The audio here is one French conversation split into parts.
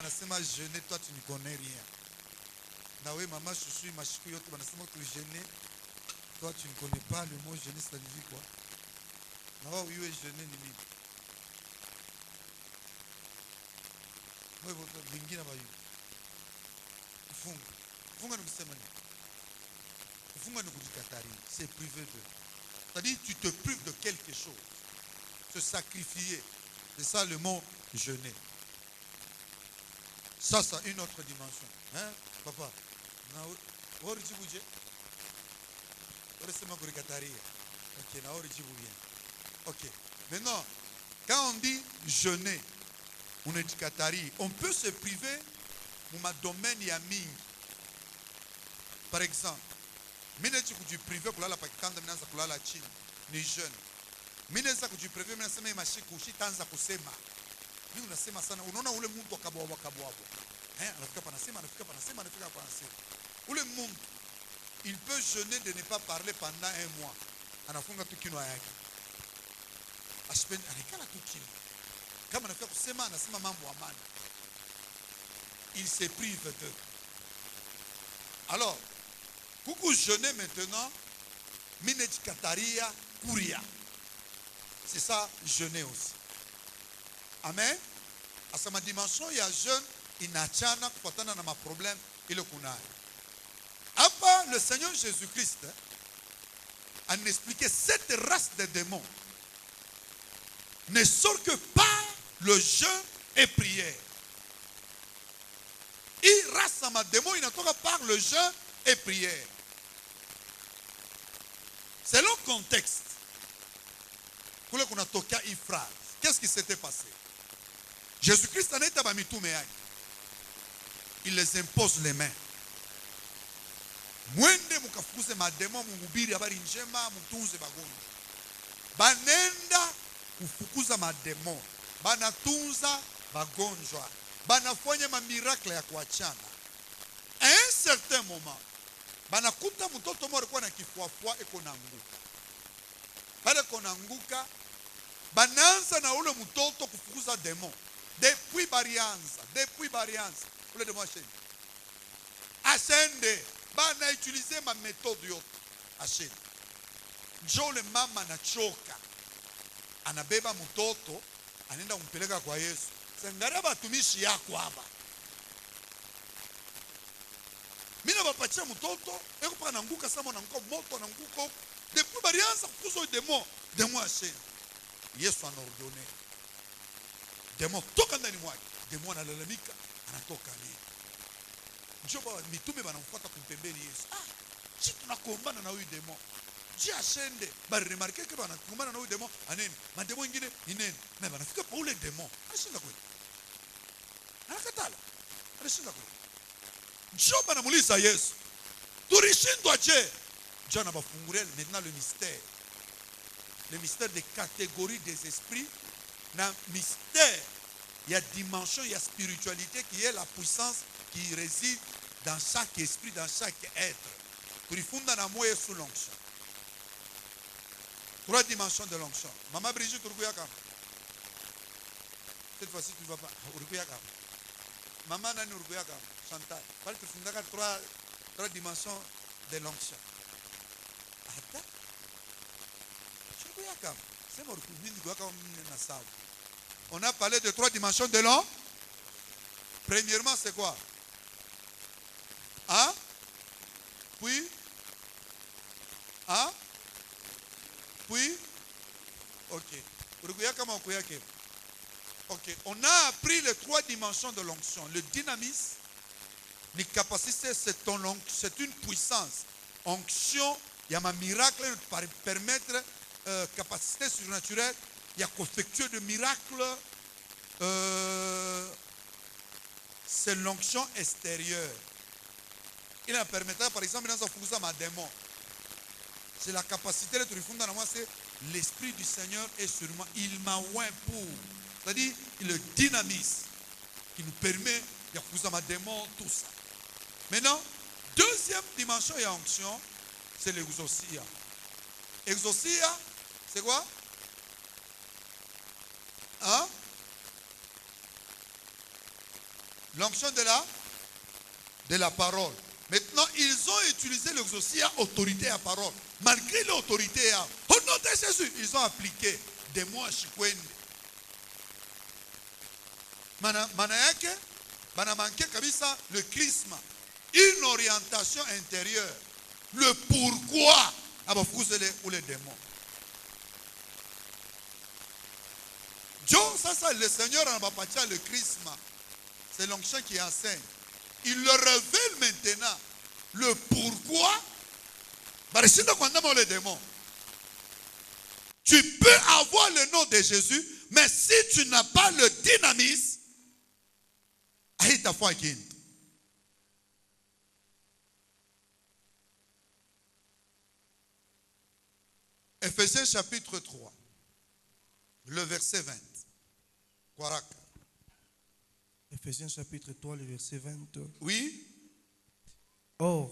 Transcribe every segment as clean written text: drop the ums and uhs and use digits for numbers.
Anasema jeûner, toi tu ne connais rien. Nawe mama chouchou mashiku yote wanasema tu jeûner, toi tu ne connais pas le mot jeûner, ça dit quoi? Nawa uiwe jeûner ni nini? Wewe wote vingine bayu. Kufunga. Kufunga ni kusema nini? Kufunga ni kujikatari, c'est privé de. C'est-à-dire tu te prives de quelque chose. Se sacrifier. C'est ça le mot jeûner. Ça, c'est une autre dimension. Hein, papa? Ok. Maintenant, quand on dit jeûner, on peut se priver dans un domaine yaming. Par exemple, mineti kujiprive kulala pakitanda minaanza kulala chini ni jeune. Minaweza kujiprive minasema mashiku ushitanza kusema. Mimi unasema sana, unaona ule mtu akabwabwa. Anafika panasema, anafika panasema. Ule mtu il peut jeûner de ne pas parler pendant un mois. Anafunga tu kinywa yake. Aspendi alikala tu kinywa. Kama anafika kusema anasema mambo amani. Il se prive de. Alors, pour jeûner maintenant, mineti kataria kuria. C'est ça jeûner aussi. Amen. À sa dimension, il y a jeûne, inachana kufatana na ma problème ile kunayo. Après le Seigneur Jésus-Christ a expliqué cette race de démons ne sort que par le jeûne et prière. Et race à ma démon, il n'entend par le jeûne et prière. C'est le contexte. Pour qu'on a toqué une phrase. Qu'est-ce qui s'était passé? Jésus-Christ en est à Bamitoumé. Il les impose les mains. Mwende mukafukuze mademo mhubiri habari njema mtunze bagonjwa. Banenda kufukuza mademo. Banatunza bagonjwa. Banafanya miracle ya kuachana. À un certain moment, banakuta mtoto mmoja alikuwa na kifuafua eko naanguka. Pale konanguka banaanza na ule mtoto kufukuza demo. Depuis barianza. Ule demo asende. Bana utiliser ma méthode yote. Asende. Njo le mama na choka. Anabeba mtoto, anaenda kumpeleka kwa Yesu. Sangara batumishi yako hapa. Mina bapatia mtoto, eko pa nanguka sama nanguka moto nanguka. Depuis barianza kufukuza demo asende. Yesu anaordone. Demo toka ndani mwake. Demo analalamika, anatoka nini? Njoba mitume banamfuata kumpembeni Yesu. Si tunakombana na huyu demo. Je asende, bari remarquer que banakombana na huyu demo, aneni. Mademo ingine ni nini? Na banafika pa ule demo. Anashinda kweli. Anakatala. Anashinda kweli. Njoba anamuuliza Yesu. Tulishindwa je? Jana bafungure maintenant le mystère. Le mystère des catégories des esprits. Dans le mystère, il y a dimension, il y a spiritualité qui est la puissance qui réside dans chaque esprit, dans chaque être. Pour y fonder un amour sous l'onction. 3 dimensions de l'onction. Maman Brigitte, cette fois-ci, tu ne vas pas. Maman Nani Urguyaka, Chantal. Tu fonderas 3 dimensions de l'onction. Attends. On a parlé de 3 dimensions de l'homme. Premièrement, c'est quoi? Hein? Puis? Hein? Puis? Ok. Ok. On a appris les 3 dimensions de l'onction. Le dynamisme, les capacités, c'est une puissance. Onction, il y a un miracle pour permettre capacité surnaturelle, il y a qu'effectuer de miracles, c'est l'onction extérieure. Il a permettra, par exemple, dans un démon. C'est la capacité de trouver dans moi, c'est l'esprit du Seigneur est sur moi. Il m'a oint pour. C'est-à-dire, le dynamisme qui nous permet de faire un démon, tout ça. Maintenant, deuxième dimension et onction, c'est l'exousia. Exousia, c'est quoi? Hein? L'onction de la parole. Maintenant, ils ont utilisé l'exaucé à autorité à parole. Malgré l'autorité, au nom de Jésus, ils ont appliqué des mots à Chikwende. Manayake, banamanke kabisa le chrisme, une orientation intérieure, le pourquoi ou les démons. Dieu, ça, le Seigneur en va pas le chrisme, c'est l'onction qui enseigne. Il le révèle maintenant le pourquoi. Les démons. Tu peux avoir le nom de Jésus, mais si tu n'as pas le dynamisme, Ephésiens chapitre 3, le verset 20. Ephésiens chapitre 3, le verset 20. Oui. Or,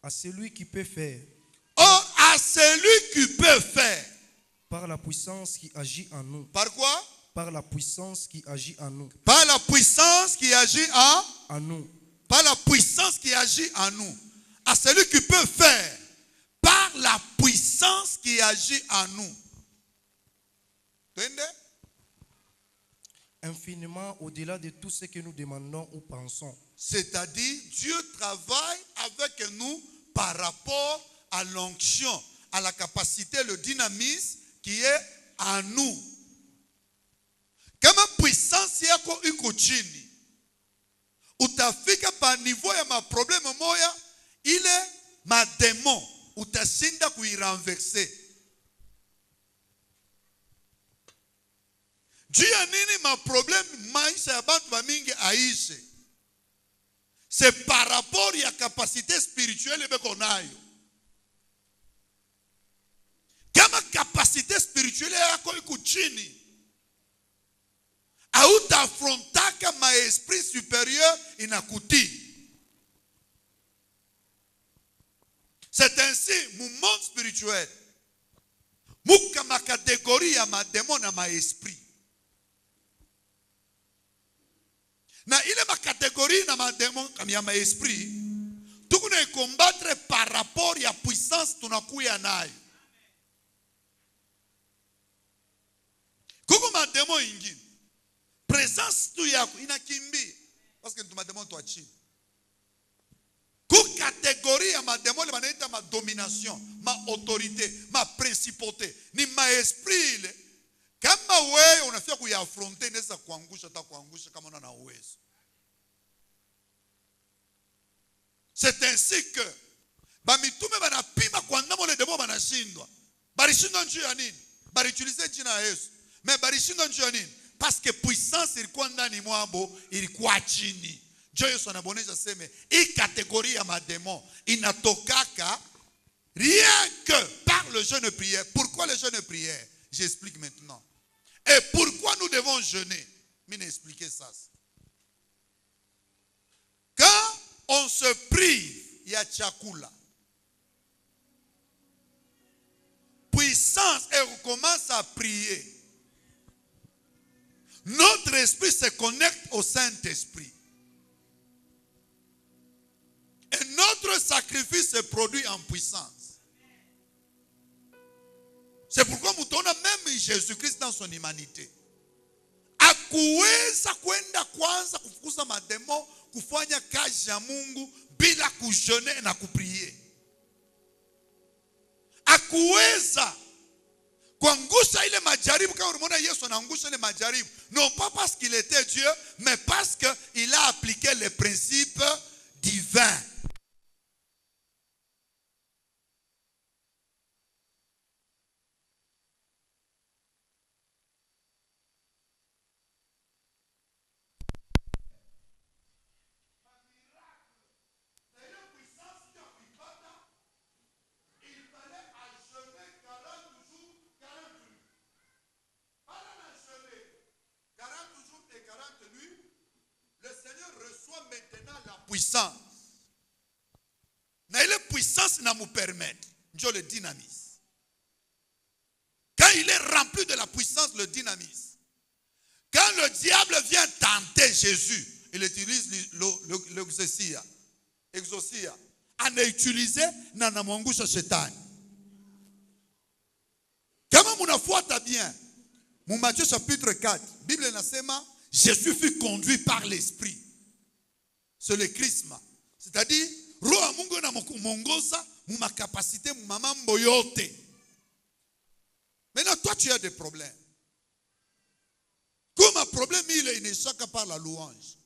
à celui qui peut faire. Or, à celui qui peut faire. Par la puissance qui agit en nous. Par quoi? Par la puissance qui agit en nous. Par la puissance qui agit en nous. Par la puissance qui agit en nous. À celui qui peut faire. Par la puissance qui agit en nous. Entendez? Infiniment au-delà de tout ce que nous demandons ou pensons. C'est-à-dire, Dieu travaille avec nous par rapport à l'onction, à la capacité, le dynamisme qui est en nous. Kama puissance yako iko chini, utafika pa niveau ya ma problème moya, ile ma démon, utashinda kuirenverser. Juu ya nini ma problème maisha ya bantu bamingi aishe? C'est par rapport à la capacité spirituelle beko nayo. Kama capacité spirituelle yako iko chini, hautafrontaka ma esprit supérieur inakuti. C'est ainsi, mon monde spirituel, muka ma catégorie ya ma démon na ma esprit. Na ile ma catégorie na ma démon ya ma esprit, tukuna combattre par rapport ya puissance tunakuya nayo. Kuko ma démon ingine, présence tu yako inakimbi parce que tu ma démon toi chini. Ku catégorie ya ma démon le banaita ma domination, ma autorité, ma principauté, ni ma esprit ile. Kama wewe unafika kuyaffronter inaweza kuangusha hata kuangusha kama una uwezo. C'est ainsi que bamitume banapima kwa ndamo le demo banashindwa. Barishindwa njoo ya nini? Bariutilize jina la Yesu. Mais barishindwa njoo ya nini? Parce que puissance ilikuwa ndani mwabo, ilikuwa chini. Njoo Yesu anabonesha seme, hii catégorie ya madémon inatokaka rien que par le jeûne et prière. Pourquoi le jeûne et prière? J'explique maintenant. Et pourquoi nous devons jeûner? Je vais expliquer ça. Quand on se prive, il y a chakula. Puissance et on commence à prier. Notre esprit se connecte au Saint-Esprit. Et notre sacrifice se produit en puissance. C'est pourquoi nous donnons même Jésus-Christ dans son humanité. Akuweza kwenda kwanza kufukuza mademo, kufanya kazi ya Mungu bila kujeûner na kuprier. Akuweza kuangusha ile majaribu kama unaona Yesu anaangusha ile majaribu. Non pas parce qu'il était Dieu, mais parce qu'il a appliqué les principes divins. Puissance. Mais la puissance n'a nous permettre. Dieu le dynamise. Quand il est rempli de la puissance, le dynamise. Quand le diable vient tenter Jésus, il utilise l'exosia. Exosia. Anautilize na namwangusha shetani. Kama munafuata bien, mu Matthieu chapitre 4, Bible inasema, Jésus fut conduit par l'esprit. C'est le charisme. C'est-à-dire, roho Mungu na muongoza mu makapasite mu mambo yote. Maintenant, toi tu as des problèmes. Comme un problème, il est ineshaka par la louange.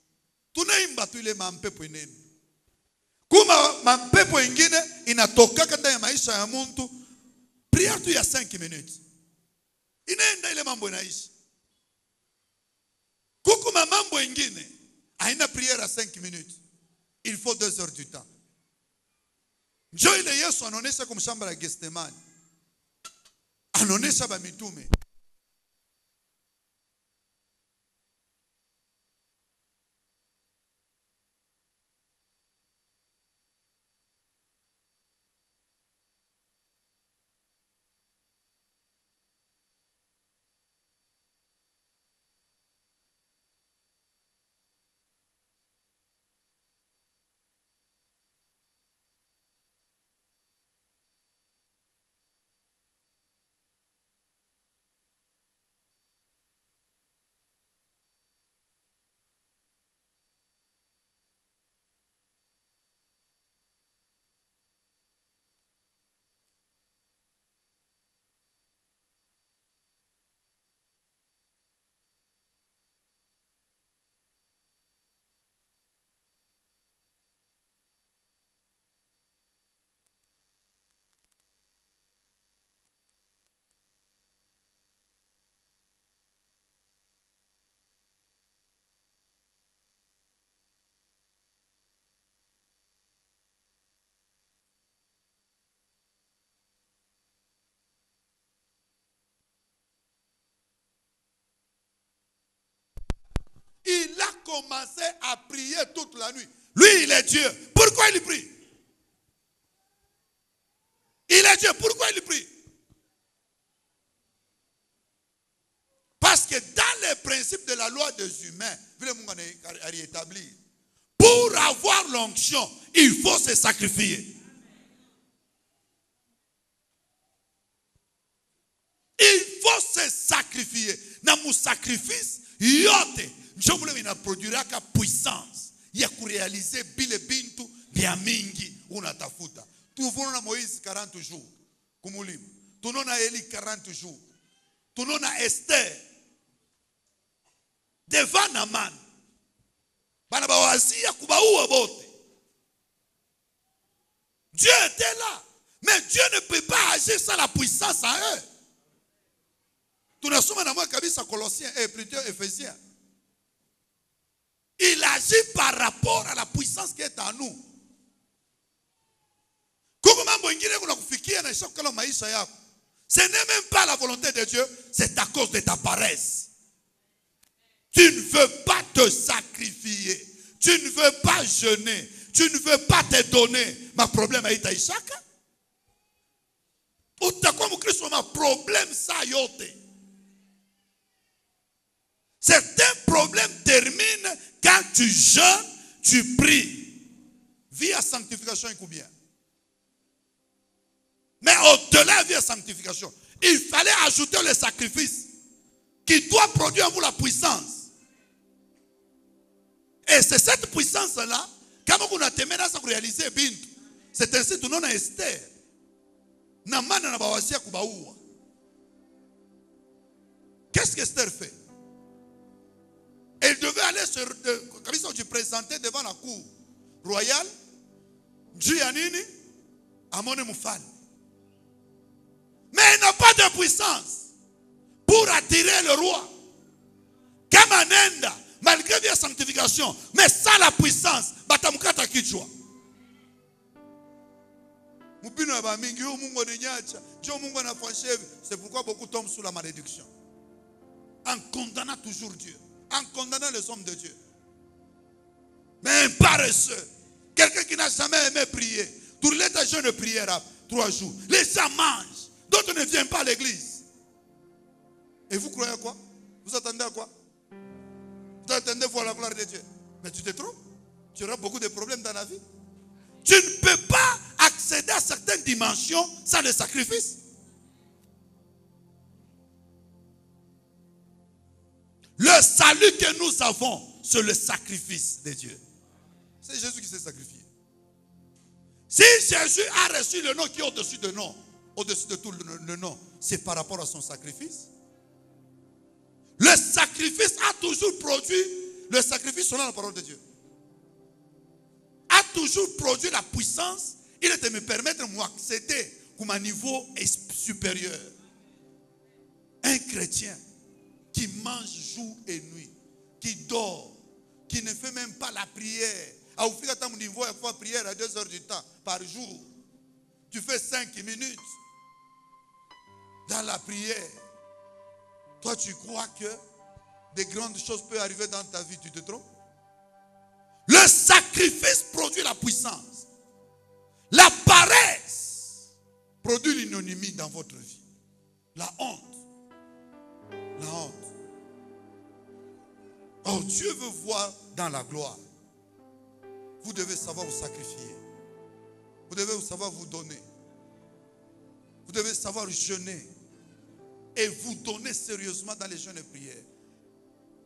Tunaimba tu ile mampepo inene. Kuma mampepo ingine inatoka ndani ya maisha ya mtu. Prière tu ya 5 minutes. Inaenda ile mambo inaisha. Kukuma mambo ingine haina prière à 5 minutes. Il faut 2 heures du temps. Njoo ile Yesu anaonesha kwa shamba la Getsemani. Anaonesha ba mitume. Il a commencé à prier toute la nuit. Lui, il est Dieu. Pourquoi il prie? Il est Dieu. Pourquoi il prie? Parce que dans les principes de la loi des humains, pour avoir l'onction, il faut se sacrifier. Il faut se sacrifier. Dans mon sacrifice, yote. Je voulais produire la puissance. Il y a pour réaliser bile bintu vya mingi unatafuta. Tunaona Moïse 40 jours. Kumulimu. Tunaona Eli 40 jours. Tunaona Esther. Devant Naman. Bana bawazia kubaua bote. Dieu était là. Mais Dieu ne peut pas agir sans la puissance en eux. Tunasoma na mwa kabisa Colossiens et plutôt Éphésiens. Il agit par rapport à la puissance qui est en nous. Ce n'est même pas la volonté de Dieu, c'est à cause de ta paresse. Tu ne veux pas te sacrifier, tu ne veux pas jeûner, tu ne veux pas te donner. Ma problème est Isaka. Ma problème ça yote. Certains problèmes terminent quand tu jeûnes, tu pries. Vie à sanctification est combien? Mais au-delà de vie à sanctification, il fallait ajouter le sacrifice qui doit produire en vous la puissance. Et c'est cette puissance-là, quand on a terminé à réaliser, c'est ainsi que nous avons Esther. Qu'est-ce qu'Esther fait? Elle devait aller se présenter devant la cour royale. Giannini, Amone Moufal. Mais elle n'a pas de puissance pour attirer le roi. Comme Anenda, malgré la sanctification, mais sans la puissance, batamukata kichwa. C'est pourquoi beaucoup tombent sous la malédiction. En condamnant toujours Dieu. En condamnant les hommes de Dieu. Mais un paresseux, quelqu'un qui n'a jamais aimé prier, tous les gens ne prièrent 3 jours. Les gens mangent, d'autres ne viennent pas à l'église. Et vous croyez à quoi? Vous attendez à quoi? Vous attendez voir la gloire de Dieu? Mais tu te trompes. Tu auras beaucoup de problèmes dans la vie. Tu ne peux pas accéder à certaines dimensions sans le sacrifice. Le salut que nous avons, c'est le sacrifice de Dieu. C'est Jésus qui s'est sacrifié. Si Jésus a reçu le nom qui est au-dessus de nom, au-dessus de tout le nom, c'est par rapport à son sacrifice. Le sacrifice a toujours produit, le sacrifice selon la parole de Dieu, a toujours produit la puissance. Il est de me permettre de m'accéder à un niveau supérieur. Un chrétien qui mange jour et nuit, qui dort, qui ne fait même pas la prière. À offrir à mon niveau, il faut prière à 2 heures du temps par jour. Tu fais 5 minutes dans la prière. Toi, tu crois que des grandes choses peuvent arriver dans ta vie, tu te trompes? Le sacrifice produit la puissance. La paresse produit l'ignominie dans votre vie. La honte. La honte. Oh, Dieu veut voir dans la gloire. Vous devez savoir vous sacrifier. Vous devez savoir vous donner. Vous devez savoir jeûner. Et vous donner sérieusement dans les jeûnes et prières.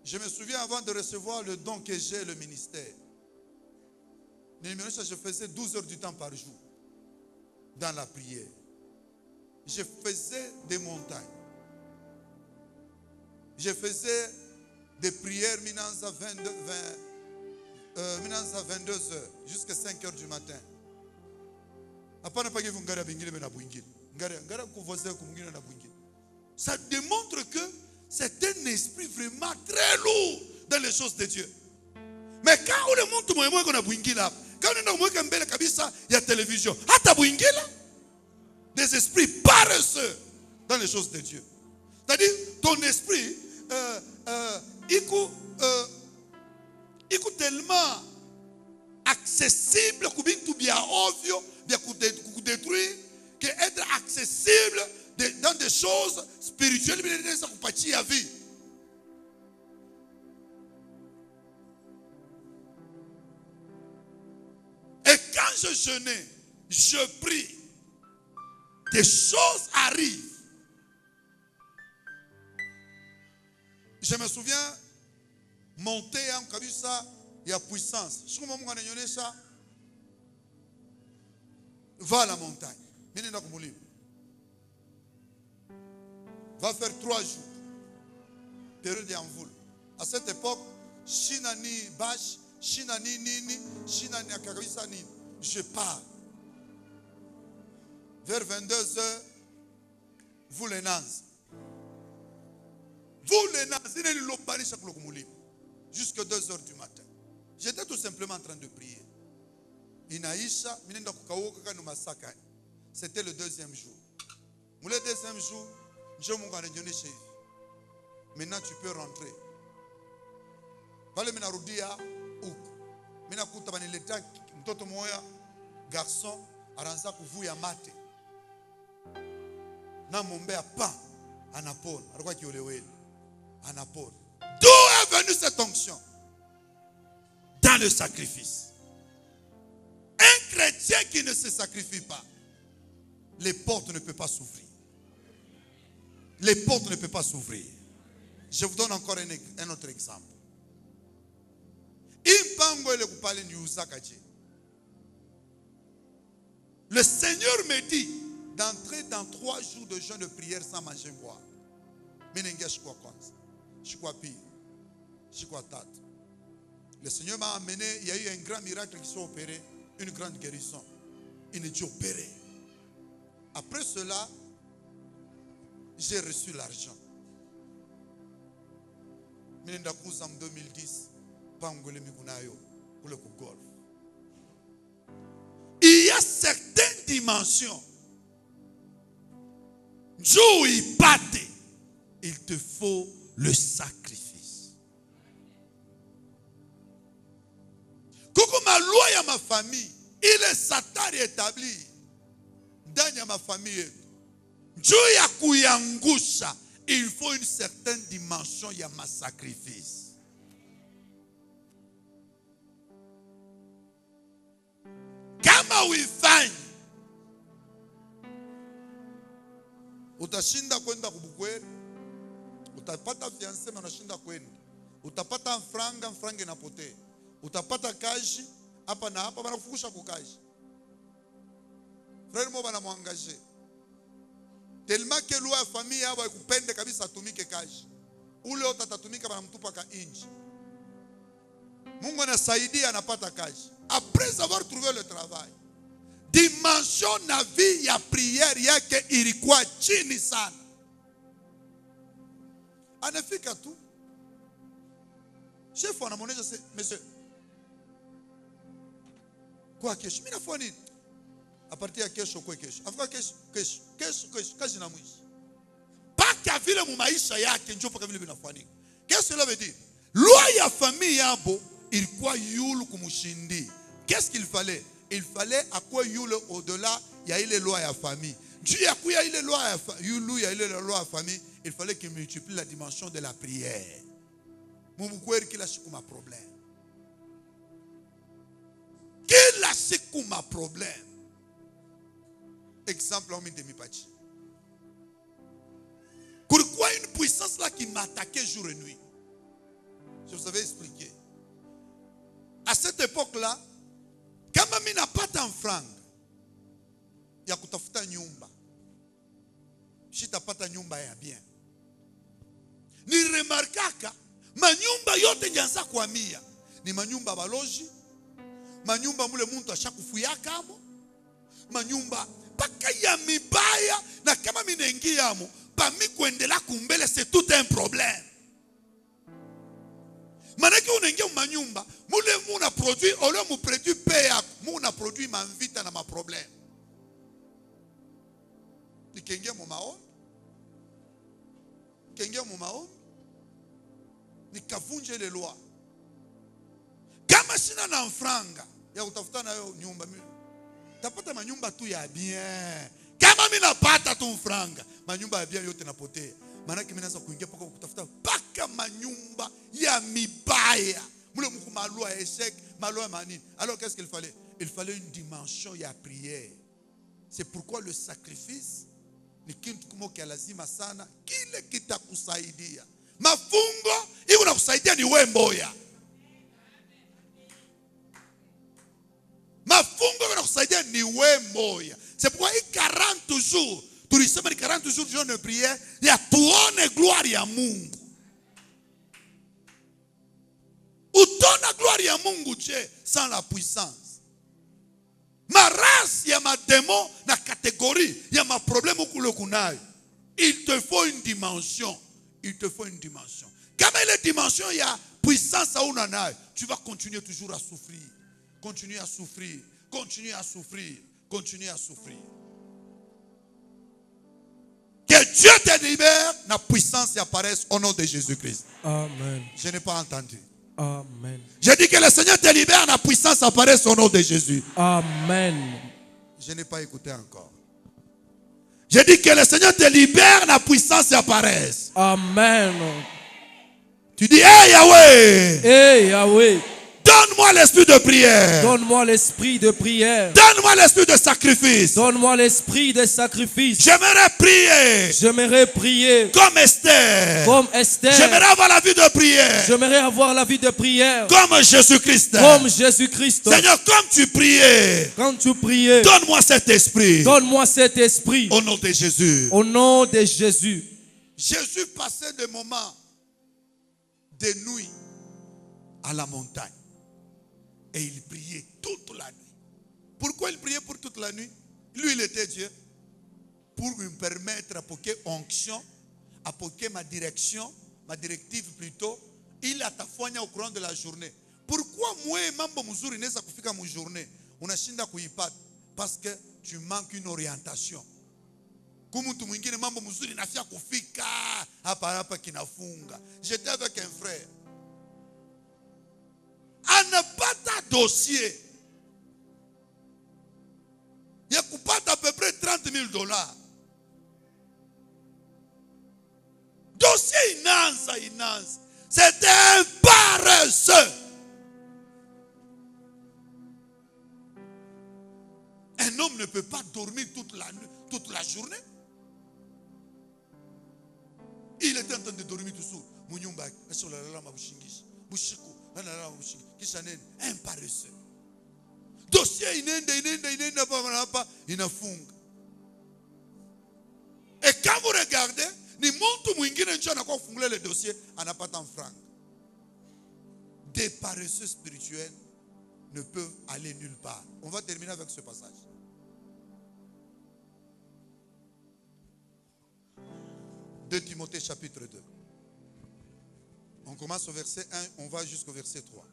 Je me souviens avant de recevoir le don que j'ai, le ministère. Je faisais 12 heures du temps par jour dans la prière. Je faisais des montagnes. Je faisais des prières à 22 heures jusqu'à 5 heures du matin. Ça démontre que c'est un esprit vraiment très lourd dans les choses de Dieu. Mais quand on le montre, quand on a télévision, des esprits paresseux dans les choses de Dieu. C'est-à-dire, ton esprit, il est tellement accessible, que être accessible dans des choses spirituelles, vie. Et quand je jeûnais, je prie, des choses arrivent. Je me souviens, monter en Kabisa, il y a puissance. Va à la montagne. Va faire 3 jours. Période d'envol. À cette époque, Shinani Bash, Shinani Nini, Shinani Akabisa Nini. Je pars. Vers 22 heures, vous les nazes. Vous les nazes, il est l'opari chaque locomotive. Jusqu'à 2 heures du matin. J'étais tout simplement en train de prier. Inaïcha, c'était le 2e jour. Le 2e jour, je m'en vais chez lui. Maintenant, tu peux rentrer. Vale mina rudia huko. Mina kuta banileta mtoto moya garçon aranza kuvuya mate. Na mombea pa anapona. Alikuwa kiolewele. Anapona. D'où est venue cette onction? Dans le sacrifice. Un chrétien qui ne se sacrifie pas, les portes ne peuvent pas s'ouvrir. Les portes ne peuvent pas s'ouvrir. Je vous donne encore un autre exemple. Le Seigneur me dit d'entrer dans 3 jours de jeûne de prière sans manger boire. Le Seigneur m'a amené, il y a eu un grand miracle qui s'est opéré, une grande guérison. Il est opéré. Après cela, j'ai reçu l'argent. En 2010, il y a certaines dimensions. Il te faut le sacrifice. Comme ma loi et ma famille, il est Satan établi dans ma famille. Il faut une certaine dimension, il y a ma sacrifice. kama uifanye, utashinda kwenda kubukweli, utapata fiancé na unashinda kwenda, utapata franga inapotea, utapata kazi hapa na hapa, banakufukusha kukazi. Frère mo bana muangaje tellement que loi ya famille hapa ikupende kabisa atumike kazi, ule utatatumika banamtupa ka inji. Mungu anasaidia, anapata kazi après avoir trouvé le travail. Dimension na vie ya prière yake ilikuwa chini sana. Anafika tu chef anamuonesha, monsieur kwa kesho mimi nafanya nini? A partir ya kesho kwa kesho, afika kesho kazi na mwishi paka vile mu maisha yake njoo paka vile vinafanyika. Qu'est-ce que cela veut dire? Loi ya famille yabo ilikuwa yulu kumushindi. Qu'est-ce qu'il fallait? Il fallait akwe yule au-delà ya ile loi ya famille. Dieu ya kuya ile loi ya yulu ya ile loi ya famille, il fallait qu'il multiplie la dimension de la prière. Mubukweri kila siku ma problème. Kila siku ma problème. Exemple en de mi pachi. Pourquoi une puissance là qui m'attaquait jour et nuit? Je vous avais expliqué. À cette époque-là, kama mimi napata franga ya kutafuta nyumba, sitapata nyumba ya bien. Ni remarkaka manyumba yote nyanza kuhamia ni manyumba baloji, manyumba mule muntu ashakufuyaka amo, manyumba paka ya mibaya, na kama mimi naingia amo pa mimi kuendelea kumbele, c'est tout un problème. Manaki unaingia manyumba mule muna produit ole mu produit paya muna produit manvita na ma problème. Nikiingia mu maombi, nikavunje ile loi. Kama sina na franga ya kutafuta nayo nyumba, mimi tapata manyumba tu ya bien. Kama mimi napata tu franga, manyumba ya bien yote napotea. Maana mimi naanza kuingia paka kutafuta paka manyumba ya mibaya. Mule mko malua ya échec, malua ya manini. Alors qu'est-ce qu'il fallait? Il fallait une dimension ya prière. C'est pourquoi le sacrifice ni kitu kimoja lazima sana, kile kitakusaidia. Mafungo iko nakusaidia ni wewe mboya. Mafungo yanakusaidia ni wewe mboya. C'est pourquoi il 40 jours, tulisema ni 40 jours de jeûne de prière, ya tuone gloire ya Mungu. Utona gloire ya Mungu je sans la puissance. Ma race ya ma démon na catégorie ya ma problème ukule kunayo. Il te faut une dimension. Il te faut une dimension. Kama ile dimension ya puissance hauna nayo, tu vas continuer toujours à souffrir. Continuer à souffrir. Continuer à souffrir. Continuer à souffrir. Que Dieu te libère, la puissance apparaisse au nom de Jésus-Christ. Amen. Je n'ai pas entendu. Amen. J'ai dit que le Seigneur te libère, la puissance apparaisse au nom de Jésus. Amen. Je n'ai pas écouté encore. J'ai dit que le Seigneur te libère, la puissance apparaisse. Amen. Tu dis, hey Yahweh. Hey Yahweh. Donne-moi l'esprit de prière. Donne-moi l'esprit de prière. Donne-moi l'esprit de sacrifice. Donne-moi l'esprit de sacrifice. J'aimerais prier. J'aimerais prier comme Esther. comme Esther. J'aimerais avoir la vie de prière. J'aimerais avoir la vie de prière comme Jésus-Christ. comme Jésus-Christ. Seigneur, comme tu priais. Quand tu priais, Donne-moi cet esprit. donne-moi cet esprit. Au nom de Jésus. Au nom de Jésus. Jésus passait des moments de nuit à la montagne. Et il priait toute la nuit. Pourquoi il priait pour toute la nuit? Lui, il était Dieu. Pour lui permettre à poquer onction, à poquer ma direction, ma directive plutôt, il a tafanya au courant de la journée. Pourquoi moi, mambo muzuri neza kufika mu journée? Unashinda kuipata parce que tu manques une orientation. Kumutu mwingine mambo muzuri nafia kufika hapa kinafunga. J'étais avec un frère. Anapata dossier ya kupata à peu près $30,000. Dossier inanza. C'était un paresseux. Un homme ne peut pas dormir toute la journée. Il était en train de dormir toujours. Un paresseux. Dossier et quand vous regardez, ni montu mwingine njo anakuwa kufungulia le dossier anapata franc. Des paresseux spirituels ne peuvent aller nulle part. On va terminer avec ce passage. De Timothée chapitre 2. On commence au verset 1, on va jusqu'au verset 3.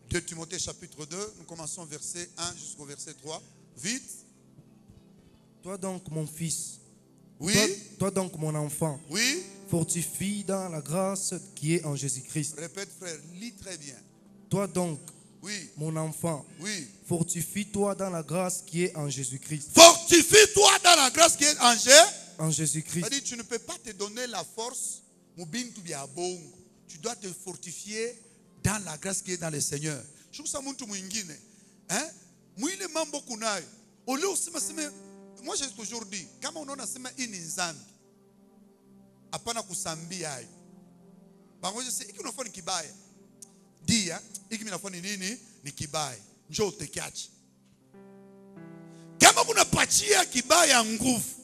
De Timothée chapitre 2, nous commençons verset 1 jusqu'au verset 3. Vite. Toi donc, mon fils, Oui. Toi donc, mon enfant, Oui. fortifie dans la grâce qui est en Jésus-Christ. Répète, frère, lis très bien. Toi donc, Oui. mon enfant, Oui. fortifie-toi dans la grâce qui est en Jésus-Christ. Fortifie-toi dans la grâce qui est en Jésus. En Jésus-Christ. C'est-à-dire, tu ne peux pas te donner la force. Tu dois te fortifier dans la grâce qui est dans le Seigneur. Moi, j'ai toujours dit, quand on a une nzambi, apana kusambi ayo. Bango je sais, iki unafanya kibaya. Dia, iki minafanya nini? Ni kibaya. Njoo utekiache. Kama unapachia kibaya nguvu.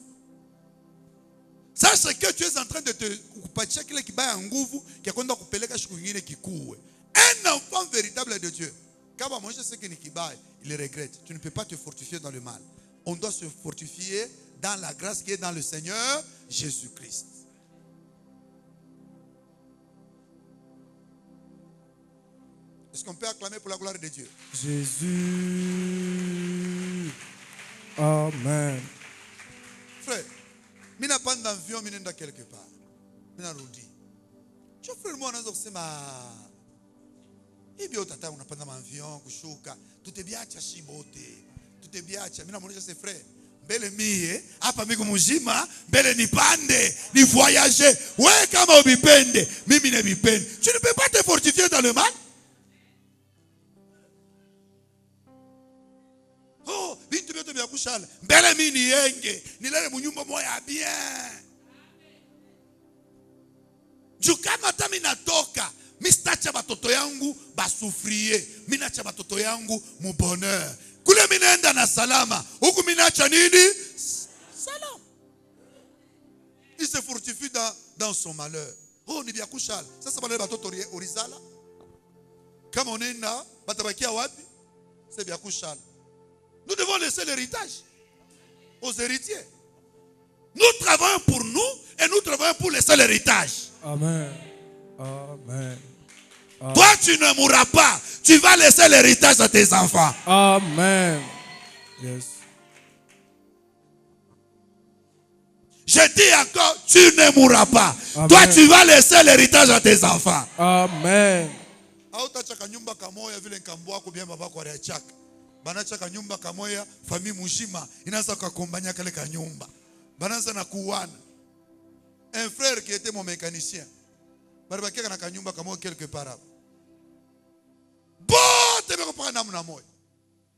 Ça c'est que tu es en train de te kupachia kile kibaya nguvu kia kwenda kupeleka siku nyingine kikuwe. Un enfant véritable de Dieu. Kama moi je sais que ni kibaya, il regrette. Tu ne peux pas te fortifier dans le mal. On doit se fortifier dans la grâce qui est dans le Seigneur Jésus-Christ. Est-ce qu'on peut acclamer pour la gloire de Dieu? Jésus. Amen. Frère, je n'ai pas d'avion, je n'ai pas quelque part. Je n'ai pas de tu frère, moi, je sais ma. Et bien, tu as un avion, tout est bien, tu as chiboté. Tout est bien, tu as mis ses frères. Belle mie, hapa miko mujima, belle ni pande, ni voyager. Ouais, kama ubipende, mimi ne bipende. Tu ne peux pas te fortifier dans le mal. Oh, bintu byote bya kushala. Belle mini yenge, nilale munyumba moya bien. Jukama tami natoka, mistacha batoto yangu basufrie, minacha batoto yangu mu bonheur. Kule minaenda na salama. Huku minacha nini? Salam. Il se fortifie dans son malheur. Oh, ni bien kushal. Ça c'est pas le bateau orizala. Comme on est là, batabakia wapi? C'est bien kushal. Nous devons laisser l'héritage aux héritiers. Nous travaillons pour nous et nous travaillons pour laisser l'héritage. Amen. Amen. Toi, tu ne mourras pas. Tu vas laisser l'héritage à tes enfants. Amen. Yes. Je dis encore, tu ne mourras pas. Amen. Toi, tu vas laisser l'héritage à tes enfants. Amen. Nyumba kamoya vile nkambwa ko bien baba kwa chaka. Banacha kanyumba kamoya famille mushima inaanza kukombanya kale kanyumba. Banaanza na kuwana. Un frère qui était mon mécanicien. Barabakia na kanyumba kamoya quelque part. Bote beko pa namna moya.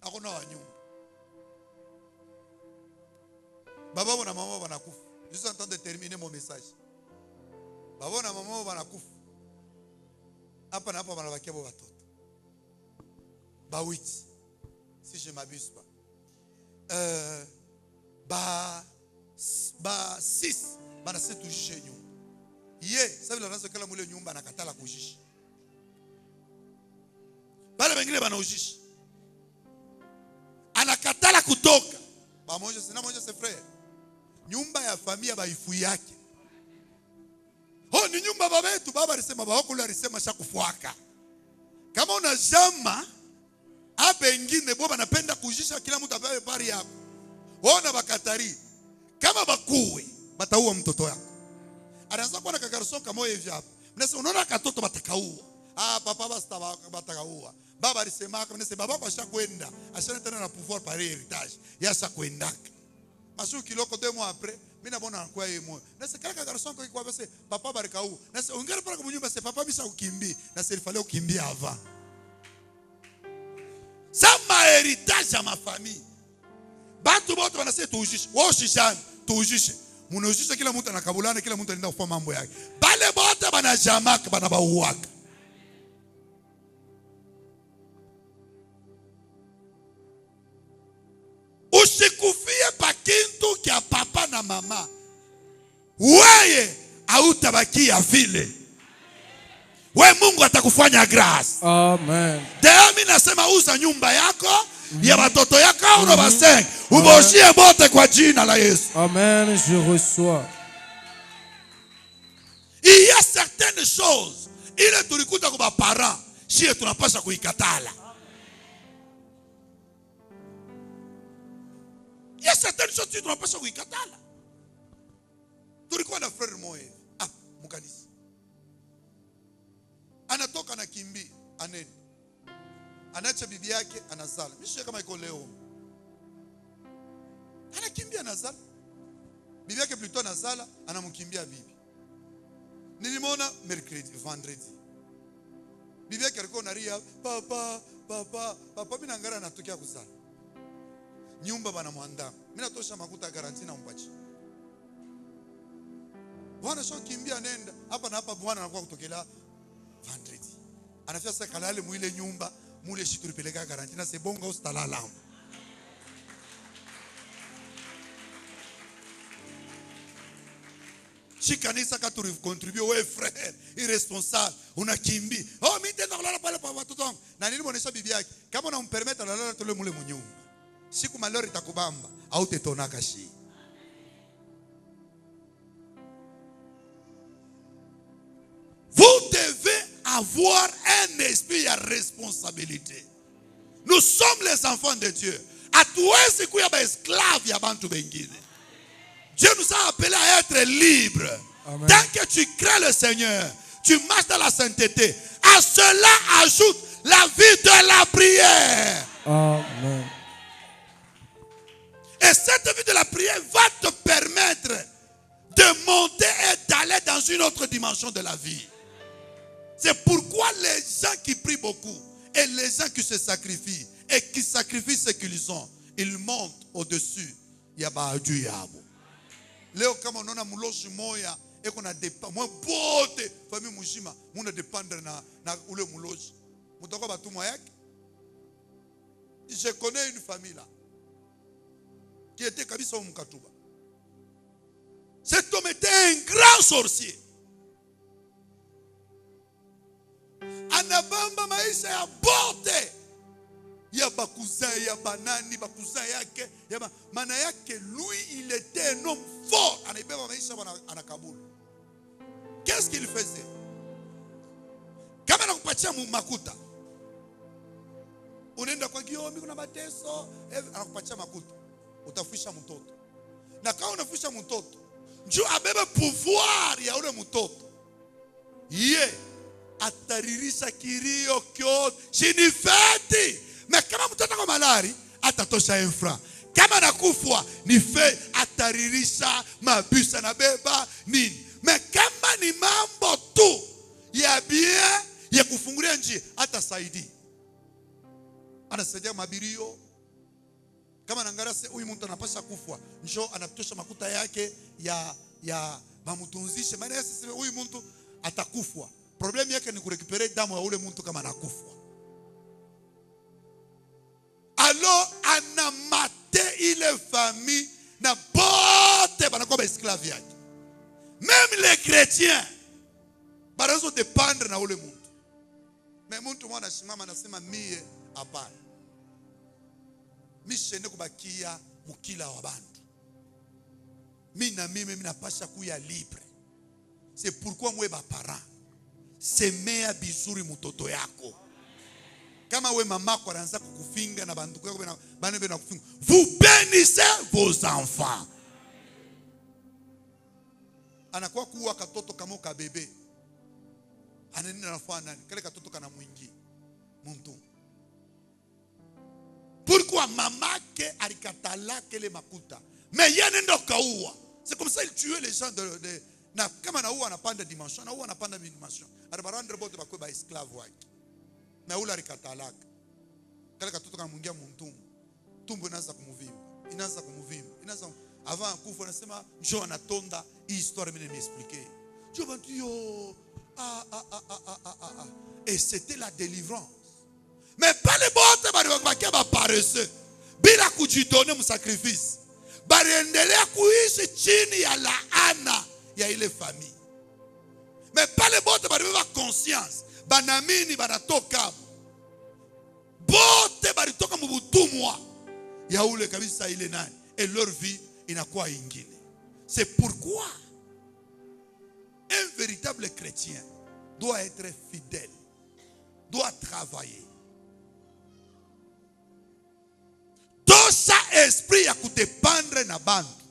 Akona wa nyumba. Baba na mama banakufa. Je suis en train de terminer mon message. Baba na mama banakufa. Hapa na hapa banabakia bo watoto. Ba 8. Si je m'abuse pas. Ba 6 banase tujishe nyumba. Ye, sabi la nazo kala mule nyumba nakatala kujisha. Bale bengine bana ujisha. Anakatala kutoka. Ba moja sina moja se frère. Nyumba ya familia baifu yake. Oh, ni nyumba baba yetu, baba alisema baba kule alisema shakufuaka. Kama una jama hapa ingine baba anapenda kujisha kila mtu abaye pari yako. Ona bakatari. Kama bakuwe bataua mtoto wako. Anaanza kuona kagaruson kama hivi hapa. Mnasema unaona katoto batakaua. Ah, papa basta batakaua. Baba alisema kama mnasema baba kwa shakwenda, ashana tena na pouvoir par héritage. Yasha kwendaka. Masu kiloko 2 mois après, mina bona kwa yeye moyo. Nasa kaka garçon kwa kwa base papa barikau. Nasa ungera para kumunyumba se papa bisa ukimbi. Nasa ilifale ukimbia avant. Sama héritage à ma famille. Batu bote banase tuujishe. Wao shishani tuujishe. Munaujisha kila mtu anakabulana, kila mtu anaenda kufanya mambo yake. Bale bote banajamaka banabauaka. Usikufie pakintu kia papa na mama. Weye hautabakia vile. We Mungu atakufanya grace. Amen. Deo mimi nasema uza nyumba yako, ya watoto yako na baseng. Uboshie bote kwa jina la Yesu. Amen, je reçois. Il y a certaines choses, ile tulikuta kwa parents, shie tunapaswa kuikatala. Il y a certaines choses que tunapaswa kuikatala. Tulikuwa na frère moja, mkanisa. Anatoka na kimbi, aneni. Anaacha bibi yake anazala. Mimi kama iko leo. Anakimbia anazala. Bibi yake plutôt anazala, anamkimbia bibi. Nilimwona mercredi, vendredi. Bibi yake alikuwa analia, papa mimi naangara anatokea kuzala. Nyumba bana muandaa. Mimi natosha makuta garanti na mpachi. Bwana sio kimbia nenda. Hapa na hapa bwana anakuwa kutokelea vendredi. Anafia sasa kalale muile nyumba, mule shi tulipeleka garanti na sebonga ustalala. Si kanisa ka tu contribue wewe frère, irresponsable, unakimbi. Oh mimi tenda kulala pale kwa watoto wangu. Na nilimwonyesha bibi yake, kama unampermeta lala tole mule mnyumba. Siku malori itakubamba au tetonaka shi. Vous devez avoir un esprit de responsabilité. Nous sommes les enfants de Dieu. Hatuwezi kuwa esclaves ya bantu bengine. Dieu nous a appelés à être libres. Amen. Tant que tu crains le Seigneur, tu marches dans la sainteté. À cela ajoute la vie de la prière. Amen. Et cette vie de la prière va te permettre de monter et d'aller dans une autre dimension de la vie. C'est pourquoi les gens qui prient beaucoup et les gens qui se sacrifient et qui sacrifient ce qu'ils ont, ils montent au-dessus. Yabaju yabo. Leo kama unaona muloshi moya eko na dépend moi bote famille mushima muna dépendre na ule muloshi. Mutoko batu moyak. Je connais une famille là qui était kabisa au Mkatuba. Cet homme était un grand sorcier. Anabamba maisha ya bote. Ya bakuza ya banani bakuza yake ya maana yake lui il était un homme fort. Anaibeba maisha ana Kabul. Qu'est-ce qu'il faisait? Kama anakupatia makuta. Unaenda kwa Giomi kuna mateso, anakupatia makuta. Utafisha mtoto. Na kama unafisha mtoto, njoo abebe pouvoir ya ule mtoto. Ataririsha kilio kyote chini feti. Na kama mtoto kwa malari atatosha infra. Kama nakufwa ni fe ataririsha mabusa na beba nini. Na kama ni mambo tu ya bien ya kufungulia njia atasaidi. Anasaidia mabirio. Kama naangalia huyu mtu anapasha kufwa, njoo anatosha makuta yake ya bamutunzishe. Maana sisi huyu mtu atakufwa. Problemu yake ni kurekupere damu ya ule mtu kama anakufwa. Alors anamate ile famille na bote banakuwa esclave yake. Même les chrétiens banazo dépendre na ule mtu. Mais mtu mwana shimama anasema mie hapana. Mimi shende kubakia mukila wa bantu. Mimi napasha kuya libre. C'est pourquoi moi ba parents semea bizuri mtoto yako. Kama we mamako anaanza kukufinga na banduku yako bana kufinga. Vous bénissez vos enfants. Anakuwa kuwa katoto kama ka bebe. Ananina nafanya nani? Kale katoto kana mwingi. Muntu. Pourquoi mamake alikatala kele makuta? Mais yeye ndo kaua. C'est comme ça il tuait les gens de na kama na huwa anapanda dimension na huwa anapanda dimension. Arabarandre bote bakwe ba esclave wake. Na ula rikatalaka. Kale katoto kama mungia muntu tumbo inaanza kumuvimba inaanza avant kufa nasema njoo anatonda hii histoire mimi m'expliquer Dieu va dire et c'était la délivrance mais pas les bottes bali ba paresseux bila kujidonner mu sacrifice baliendelea kuishi chini ya laana ya ile famille mais pas les bottes bali ba conscience banamini banatoka bote balitoka mu butumwa ya ule kabisa ile nani et leur vie inakuwa ingine. C'est pourquoi un véritable chrétien doit être fidèle, doit travailler. Tosha esprit ya kutepandre na bantu.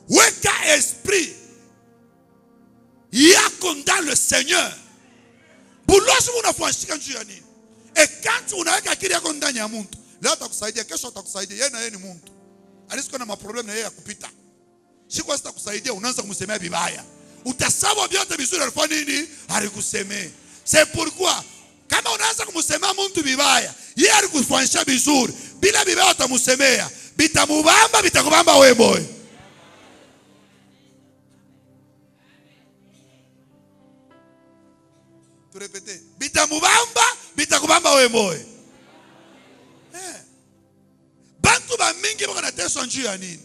Weka esprit yako dans le Seigneur. Bulosi unafanyika njia ya nini? Quand unaweka akili yako ndani ya mtu, leo atakusaidia, kesho atakusaidia. Yeye na yeye ni mtu. Alisiko na maproblem na yeye ya kupita. Siku sitakusaidia unaanza kumsemea vibaya. Utasaba vyote vizuri alifanya nini? Alikusemea. C'est pourquoi kama unaanza kumsemea mtu vibaya, yeye alikufanyisha vizuri. Bila vibaya utamsemea, bitamubamba bitakubamba wewe boy. Tu répéter. Bitamubamba bitakubamba wewe boy. Bantu ba mingi bako na teso njuu ya nini?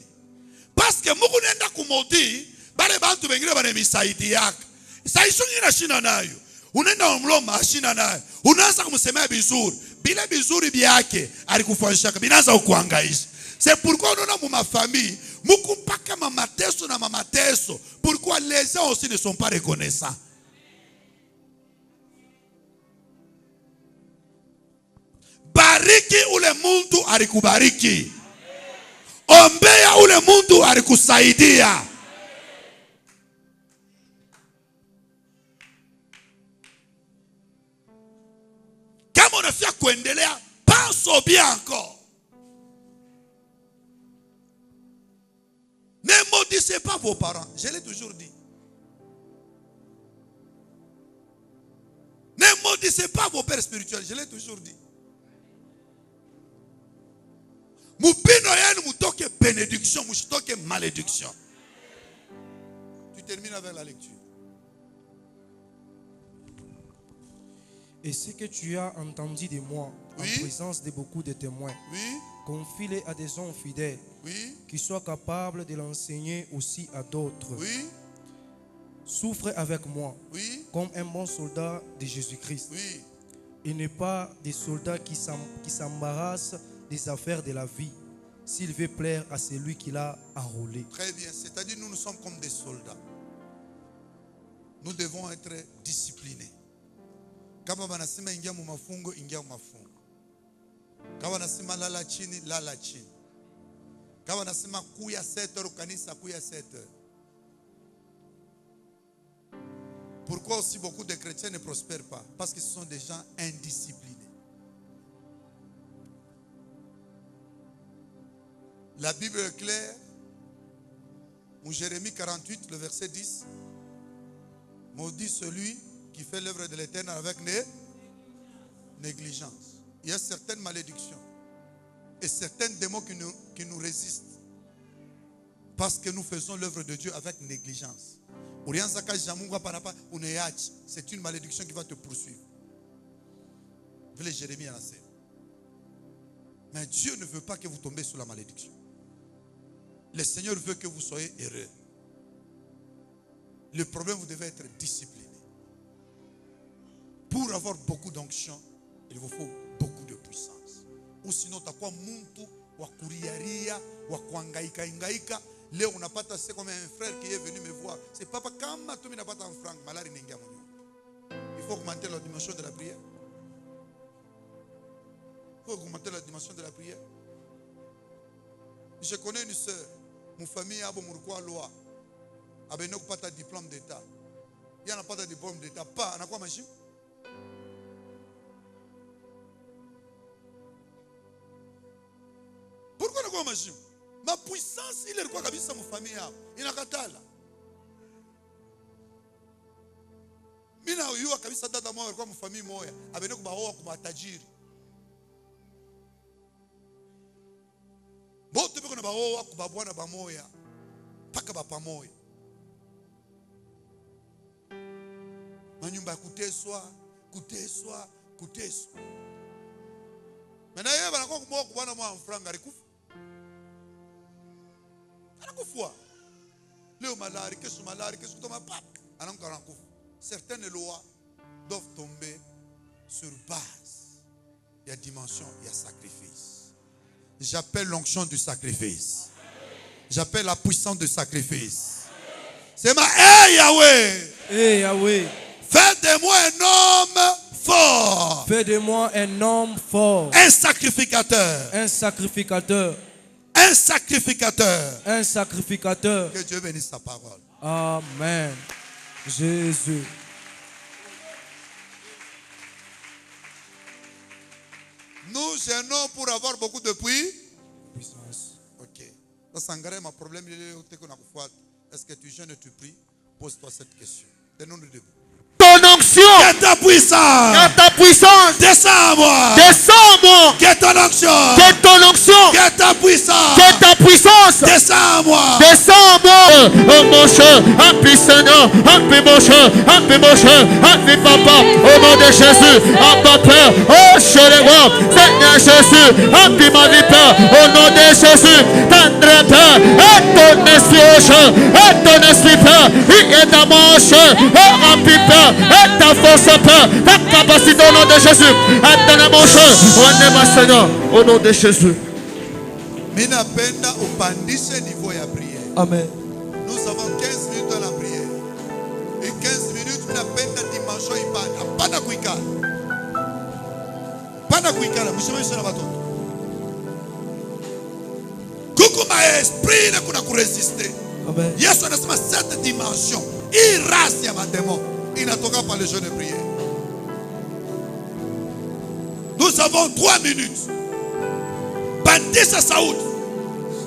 Parce que muku nenda kumodi, bale bantu bengine bane misaidi yaka. Saisho ngina shina nayo. Unaenda umloma ashina nayo. Unaanza kumsemea bizuri. Bila bizuri byake alikufanyisha binaanza kukuhangaisha. C'est pourquoi on a dans ma famille, muku mpaka mama teso na mama teso. Pourquoi les gens aussi ne sont pas reconnaissants? Bariki ule muntu alikubariki. Ombea ule muntu alikusaidia. Kama unafia kuendelea, pense bien encore. Ne maudissez pas vos parents. Je l'ai toujours dit. Ne maudissez pas vos pères spirituels. Je l'ai toujours dit. Mupino yenu mutoke bénédiction, mutoke malédiction. Tu termines avec la lecture. Et ce que tu as entendu de moi, oui, en présence de beaucoup de témoins, oui, confie-le à des hommes fidèles, oui, qui soient capables de l'enseigner aussi à d'autres. oui, Souffre avec moi, oui, comme un bon soldat de Jésus-Christ. oui. Il n'est pas des soldats qui s'embarrassent des affaires de la vie, s'il veut plaire à celui qui l'a enrôlé. Très bien, c'est-à-dire nous sommes comme des soldats. Nous devons être disciplinés. Kama banasema ingia mu mafungo, ingia mu mafungo. Kama banasema lala chini, lala chini. Kama banasema kuya 7h kanisa, kuya 7h. Pourquoi aussi beaucoup de chrétiens ne prospèrent pas? Parce que ce sont des gens indisciplinés. La Bible est claire. Dans Jérémie 48, le verset 10. Maudit celui qui fait l'œuvre de l'Éternel avec négligence. Il y a certaines malédictions et certains démons qui nous résistent parce que nous faisons l'œuvre de Dieu avec négligence. C'est une malédiction qui va te poursuivre. Vile Jérémie a lancé. Mais Dieu ne veut pas que vous tombiez sous la malédiction. Le Seigneur veut que vous soyez heureux. Le problème, vous devez être discipliné. Pour avoir beaucoup d'onction, il vous faut beaucoup de puissance. Ou sinon, tu as quoi muntu wa kuriaria, wa kuangaika ingaika. Léo, on n'a pas tassé comme un frère qui est venu me voir. C'est papa, comme tu n'as pas un franc, malari n'engia mon. Il faut augmenter la dimension de la prière. Il faut augmenter la dimension de la prière. Je connais une soeur, mon famille a beaucoup loi. Elle n'a pas de diplôme d'état. Il n'y a pas de diplôme d'état. Pas, on a quoi machine? Pourquoi on a quoi machine? Ma puissance, il est quoi kabisa mon famille? Il n'a qu'à là. Mina yuwa kabisa dada moya alikuwa mfamii moya abene kubaoa kubatajiri bote biko na baoa kubabwana bamoya paka bapamoya manyumba ya kuteswa mena yeye banakuwa kumoa kubana mwa mfranga alikufa anakufua leo malari kesho kutoma pap anakufa. Certaines lois doivent tomber sur base il y a dimension, il y a sacrifice. J'appelle l'onction du sacrifice. J'appelle la puissance du sacrifice. C'est ma Yahweh. Hey Yahweh. Fais de moi un homme fort. Fais de moi un homme fort. Un sacrificateur. Un sacrificateur. Un sacrificateur. Un sacrificateur. Que Dieu bénisse sa parole. Amen. Jésus. Nous gênons pour avoir beaucoup de puissance. Ok. Ma problème, est-ce que tu gênes et tu pries? Pose-toi cette question. Donne-nous debout. Ton onction. Que ta puissance. Que ta puissance. Descends à moi. Descends moi. Que ton onction. Que ton onction. Que ta puissance. Que ta puissance. Descends à moi. Descends moi. Oh mon cher, appuie Seigneur, appuie mon cher, appuie papa. Au nom de Jésus, appuie Père. Oh chéri moi, Seigneur Jésus, appuie ma vie Père. Au nom de Jésus, tendre Père, et ton esprit au cher, et ton esprit Père, il est dans mon cher, et appuie Père, et ta force Père, ta capacité au nom de Jésus, et dans mon cher. On aime Seigneur, au nom de Jésus. Minapenda upandishe niveau ya prière. Amen. Nous avons 15 minutes dans la prière. Et 15 minutes, minapenda dimension ipanda. Pana kuikala. Pana kuikala. Mshimamisha na watoto. Kukuma esprit na kuna kuresiste. Amen. Yesu anasema cette dimension, hii race ya mademo inatoka par le jeûne de prière. Nous avons 3 minutes. Bandisha sauti.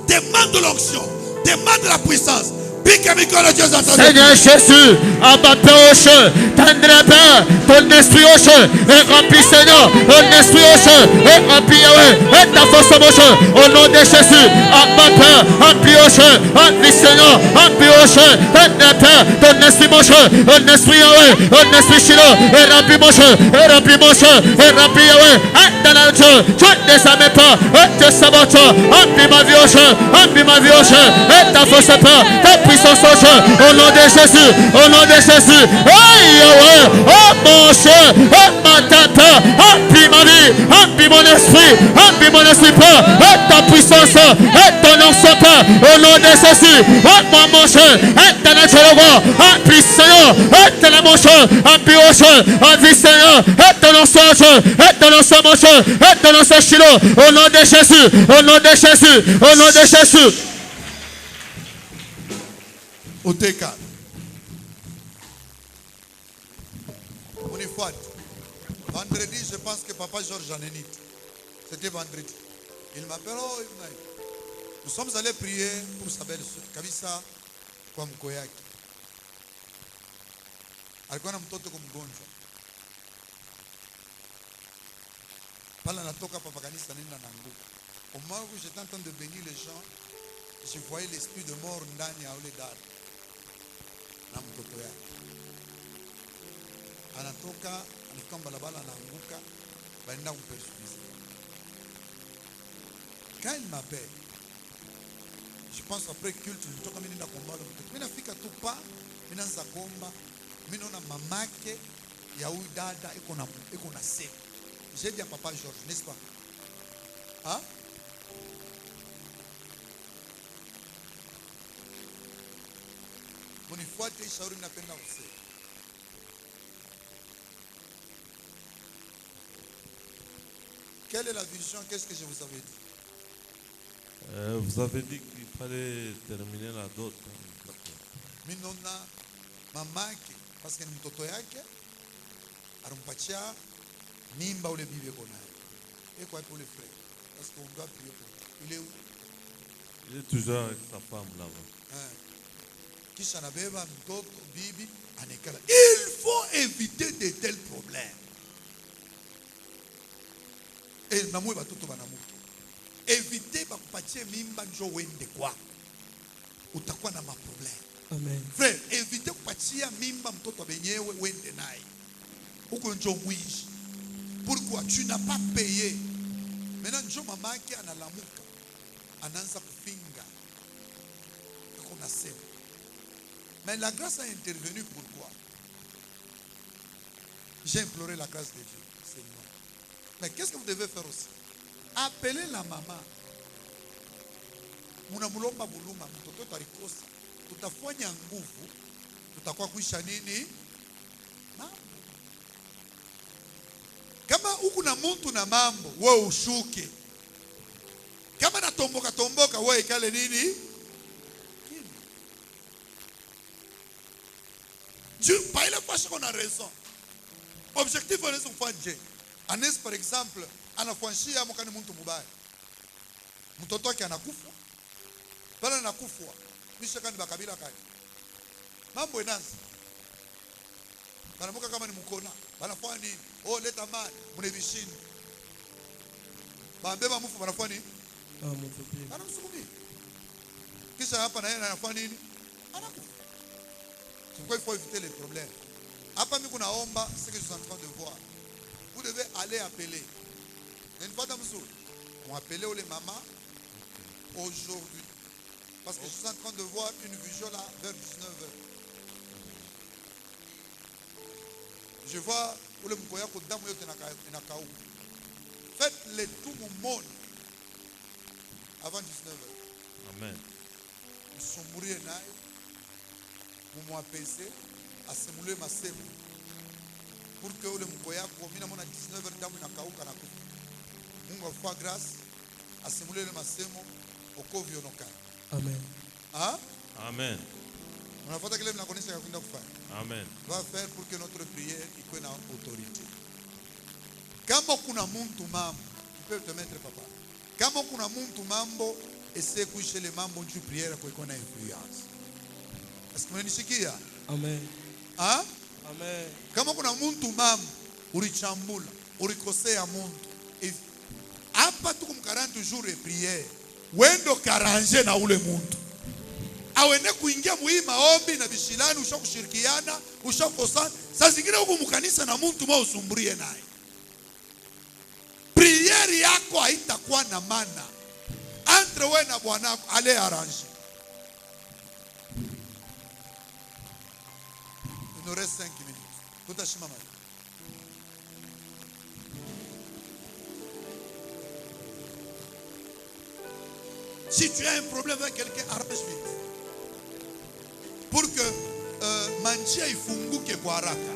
Demande l'onction. Demande la puissance. Seigneur Jésus, abattez au chien, tendre Père, ton esprit au chien, et remplis Seigneur, ton esprit au chien, et remplis Yahweh, et ta force au chien, au nom de Jésus, abattez Père, remplis au chien, remplis Seigneur, remplis au chien, tendre Père, ton esprit mon chien, ton esprit Yahweh, ton esprit Shiloh, et remplis mon chien, et remplis mon chien, et remplis Yahweh, et dans la Dieu, tu ne désarmes pas, et te sabote, remplis ma vie au chien, remplis ma vie au chien, et ta force Père, ta puissance au chien, au nom de Jésus, au nom de Jésus. Aïe, Yahweh, oh mon Dieu, oh ma tête, remplis ma vie, remplis mon esprit, Père, et ta puissance, et ton nom, Père, au nom de Jésus. Oh mon Dieu, et ta nature, remplis Seigneur, et ta mon Dieu, remplis au Dieu, remplis Seigneur, et ton nom, et ton nom, mon Dieu, et ton nom, Shiloh, au nom de Jésus, au nom de Jésus, au nom de Jésus. Oteka. Monifouad. Vendredi, je pense que Papa Georges Janenit. C'était vendredi. Il m'appelle, oh, nous sommes allés prier pour sa belle-sœur, Kabisa kwa Mkoyaki. Alikuwa na mtoto kumgonjwa. Pala natoka papa kanisa nenda nanguka. Au moment où j'étais en train de bénir les gens, je voyais l'esprit de mort ndani ya ule dada. Na mtoto yake anatoka alikuwa balabala anaanguka baenda kumpersuize. Quand il m'appelle, je pense après culte nitoka mimi nenda kuomba ule mtoto. Mimi nafika tu pa mimi naanza kuomba, mimi naona mamake ya huyu dada iko na sema. J'ai dit à Papa Georges, n'est-ce pas? Hein? Munifuate shauri napenda kusema. Quelle est la vision? Qu'est-ce que je vous avais dit? Vous avez dit qu'il fallait terminer la dot. Minona mamake parce que ni mtoto yake alimpatia mimba ule bibi yako naye. Et quoi pour les frères? Parce qu'on doit prier pour lui. Il est où? Il est toujours avec sa femme là-bas. Kisha anabeba mtoto bibi Il faut éviter de tels problèmes. Et namwe batoto banamu. Éviter bakupatie mimba njo wende kwa. Utakuwa na maproblème. Amen. Frère, éviter kupatia mimba mtoto benyewe wende naye. Uko njo mwishi. Pourquoi tu n'as pas payé? Maintenant njo mamake analamuka. Anaanza kufinga. Kuna sema. Mais la grâce a intervenu pourquoi? J'ai imploré la grâce de Dieu, Seigneur. Mais qu'est-ce que vous devez faire aussi? Appelez la maman. Munamulomba buluma mtoto tarikosa. Utafanya nguvu. Utakuwa kuisha nini? Mambo. Kama uko na mtu na mambo, wewe ushuke. Kama natomboka wewe ikale nini? Dieu, pas il fois qu'on a raison. Objectif on est faire Dieu. Anes par exemple, anafuanshia mkani mtu mubaya. Mtoto wake anakufa. Bana anakufa. Misha kani bakabila kani. Mambo inaanza. Banamuka kama ni mkona. Banafanya nini? Oh leta mali, mnebishini. Bambeba mfu banafanya nini? Anamsukumi. Kisha hapa na yeye anafanya nini? Anakufa. Pourquoi il faut éviter les problèmes? Après, ce que je suis en train de voir, vous devez aller appeler. Une fois dans le jour, on appelle les mamans aujourd'hui. Parce que je suis en train de voir une vision là vers 19h. Je vois où le moukoya kodam yote na kaou. Faites les tout mon monde avant 19h. Amen. Nous sommes mourir naï. Mumu apese asemule masemo pour que ule mkoya kwa mina mona 19h damu inakauka na kufa. Mungu afa grâce asemule le masemo okovi onoka. Amen. Ah? Amen. Unafuata kile mnakonesha kwenda kufanya. Amen. Va faire pour que notre prière ikuwe na autorité. Kama kuna mtu mambo, tu peux te mettre papa. Kama kuna mtu mambo, essaie kuishi le mambo juu prière kwa iko na influence. Est-ce que mnanisikia? Amen. Ah? Amen. Kama kuna mtu mama ulichambula, ulikosea mtu. Hapa tuko 40 jours de prière. Wendo karanje na ule mtu. Awende kuingia muhii maombi na bishilani ushakushirikiana, ushakosana. Sasa zingine huko mkanisa na mtu mwa usumburie naye. Prière yako haitakuwa na maana. Entre wewe na Bwana wako ale arrange. Il nous reste 5 minutes. Tout à chimama. Si tu as un problème avec quelqu'un, arrange vite. Pour que manjia ifunguke kwa haraka.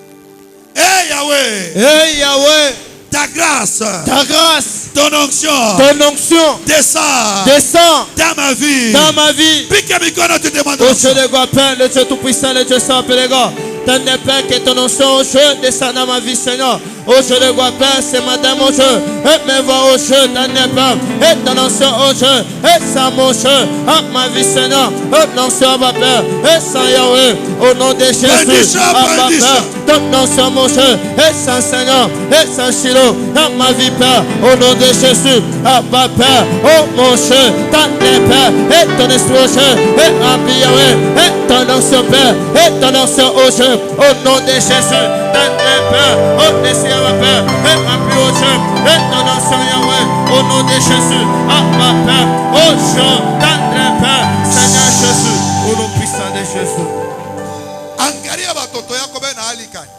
Hey Yahweh! Hey Yahweh! Ta grâce! Ta grâce! Ton onction! Ton onction! Descends! Descends! Dans ma vie! Dans ma vie! Pique mes gars, te demande. Au Dieu de gloire, Père, le Dieu tout-puissant, le Dieu sans pélégat. Ton Père, que ton onction, au Dieu, descend dans ma vie, Seigneur. Au Dieu de gloire, Père, c'est madame, au Dieu. Et me voir, au Dieu, ton Père. Et ton onction, au Dieu. Et sans mon Dieu, à ma vie, Seigneur. Et ton onction, ma Père. Et sans Yahweh, au nom de Jésus. À ma Père. Ton onction, mon Dieu. Et sans Seigneur. Et sans Shiloh. Dans ma vie, Père. Au nom de Jésus. À ma Père. Oh mon Dieu. Ton Père. Et ton esprit, au Dieu. Et rempli Yahweh. Et ton onction, Père. Et ton onction, au Dieu. Au nom de Jésus. Ton Père. Au nom de Père, et rempli au Dieu, et ton onction Yahweh, au nom de Jésus, à ma Père, au Dieu, ton Père, Seigneur Jésus, au nom puissant de Jésus. Angalia batoto yako bena alikani.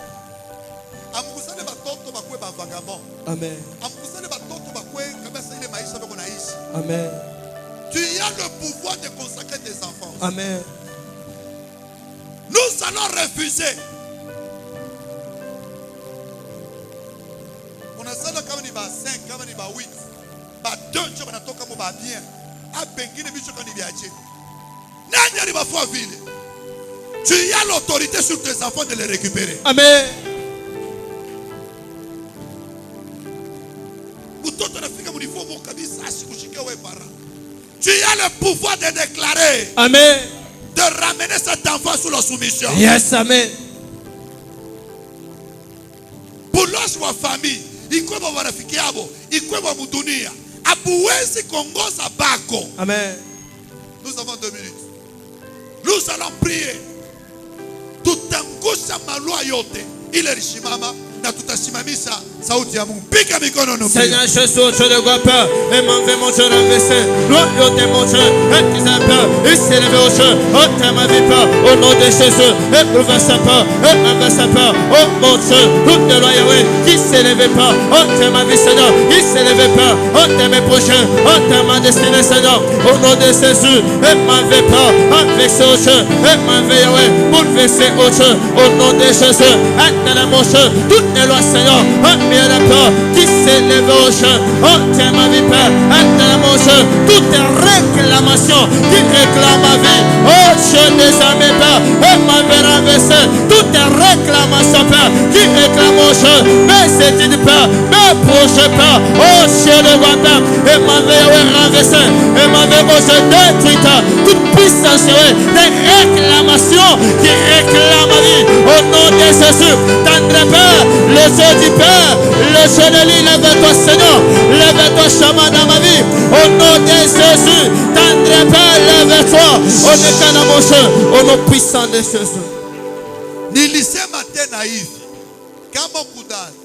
Amkusane batoto bakwe ba vagabond. Amen. Amkusane batoto bakwe kabisa ile maisha bako naishi. Amen. Tu as le pouvoir de consacrer tes enfants. Amen. Nous allons refuser. Unasala kama ni ba 5, kama ni ba 8. Ba 2 ndio banatoka mo ba bien. A bengine bicho kani biache. Nani alibafua vile? Tu as l'autorité sur tes enfants de les récupérer. Amen. Mtoto anafika mnifuo mo kabisa asikushike wewe para. Tu as le pouvoir de déclarer. Amen. De ramener cet enfant sous la soumission. Yes, amen. bulosi wa famille, ikuwe wa marafiki yabo, ikuwe wa mudunia. Abuwezi kongoza bako. Amen. Nous avons 2 minutes. Nous allons prier. Tutangusha malua yote. Ile rishimama na tutasimamisha sauti ya Mungu. Piga mikono na Seigneur Jésus, je ne vois pas. Et m'enlève mon Dieu renversé. L'oiseau de mon Dieu. Et qui s'appelle. Il s'est levé au jeu. Oh, t'as ma vie pas. Au nom de Jésus. Et bouleverse pas. Et m'enverse pas. Oh mon Dieu. Tout de loi Yahweh. Qui s'est levé pas. Oh, t'as ma vie Seigneur. Il s'est levé pas. Oh, t'as mes prochains. Oh, t'as ma destinée Seigneur. Au nom de Jésus. Et m'enlève pas. Enverse au jeu. Et m'enlève Yahweh. Bouleverser au jeu. Au nom de Jésus. Et t'as mon jeu. Toutes les lois Seigneur. Oh, bien la peur. Qui s'est levé au jeu. Oh, tiens ma vie, Père. Attends mon jeu. Toutes les réclamations qui réclament ma vie. Oh, je des amis, Père. Et ma vie renversée. Toutes les réclamations, Père, qui réclament mon jeu. Mes études, Père. Mes projets, Père. Oh, je le vois, Père. Et ma vie renversée. Et ma vie, oh, je détruite. Toute puissance, des réclamations qui réclament ma vie. Au nom de Jésus. Tendre, Père. Le jeu du Père. Le jeu de l'île. Lève-toi, Seigneur. Lève-toi, chaman dans ma vie. Au nom de Jésus. Tendre, Père. Lève-toi. On est qu'à mon jeu. Au nom puissant de Jésus. Nilisema tena hivi. Kama kudani.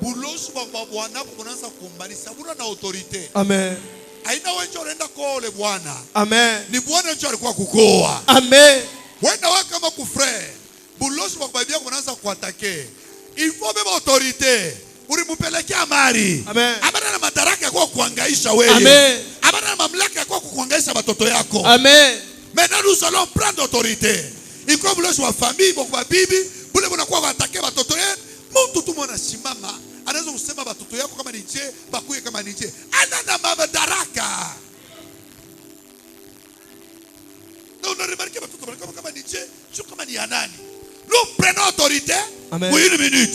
Bulosi wa bwana kunaanza kumbanisha bwana na autorite. Amen. Haina wewe unaenda kuoa bwana. Amen. Ni bwana ndiye alikuwa kukoa. Amen. Wewe kama kufre. Bulosi wa babia kunaanza kuatake. Il faut même autorité. Ulimupelekea mali. Amen. Abana na madaraka kwa kuangaisha wewe. Amen. Abana na mamlaka kwa kuangaisha watoto yako. Amen. Maintenant nous allons prendre autorité. Iko bulosi wa famille kwa bibi, bule mnakuwa watake watoto yenu. Mtu tu mwana simama, anaweza kusema watoto yako kama ni je, bakuye kama ni je. Ana na madaraka. Na unaremarque watoto kama ni je, sio kama ni ya nani. Nous prenons autorité. Amen. Pour 1 minute.